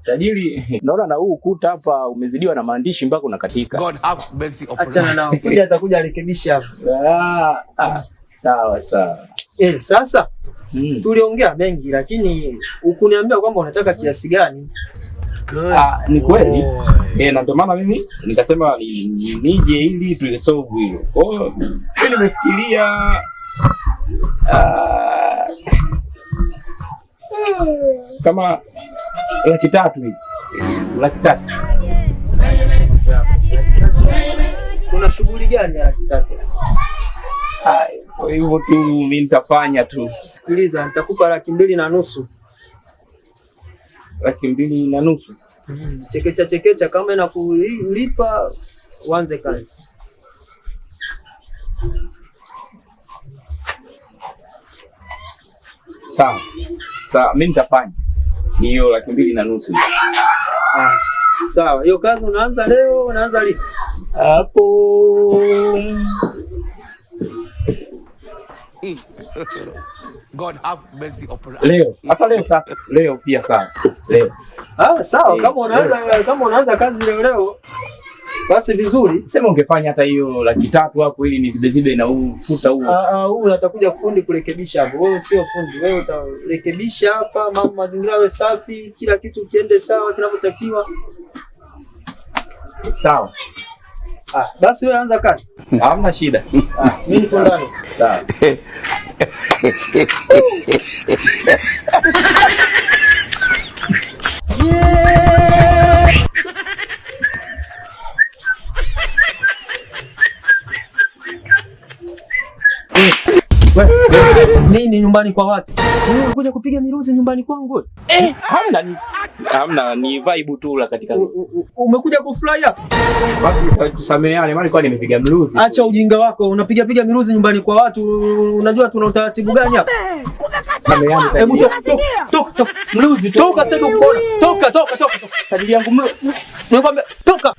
Tajiri, naona na huu ukuta hapa umezidiwa na maandishi mpaka unakatika. God have mercy upon us. Achana nao. Fundi atakuja arekebishe hapa. Sawa. Sasa tuliongea mengi lakini ukuniambia kwamba unataka kiasi gani? Ni kweli. Na ndio maana mimi nikasema nije ili tulisolve hilo. Kwa hiyo mimi nimefikiria kama 300,000 hivi. 300,000. Kuna shughuli gani ya 300,000? Kwa hivyo tu mimi nitafanya tu. Sikiliza, nitakupa 2,500,000. 2,500,000. Chekecha kama inakulipa uanze kazi. Sawa, mimi nitafanya hiyo 2,500,000. Sawa, hiyo kazi unaanza leo, unaanza lini? Hapo God have mercy upon us. leo. Hata leo sasa. Leo pia sawa. Leo. Sawa, kama unaanza kazi leo basi vizuri. Sema ungefanya hata hiyo 300,000 hapo ili nizibe na ukuta huo. Huyu atakuja fundi kurekebisha hapo. Wewe sio fundi. Wewe utarekebisha hapa, mazingira yawe safi, kila kitu kiende sawa kinavyotakiwa. Sawa. Basi wewe anza kazi. Hamna shida. Mimi niko ndani. Sawa. Nini nyumbani kwa watu? Wewe unakuja kupiga miruzi nyumbani kwangu? Hamna, ni vibe tu la katika. Umekuja kufly hapa? Basi tusameheane, maana nilikuwa nimepiga miruzi. Acha ujinga wako, unapiga miruzi nyumbani kwa watu. Unajua tuna utaratibu gani hapa? Sameheane. Hebu toka. Mluzi toka sasa, toka. Tajiri yangu nimekwambia toka.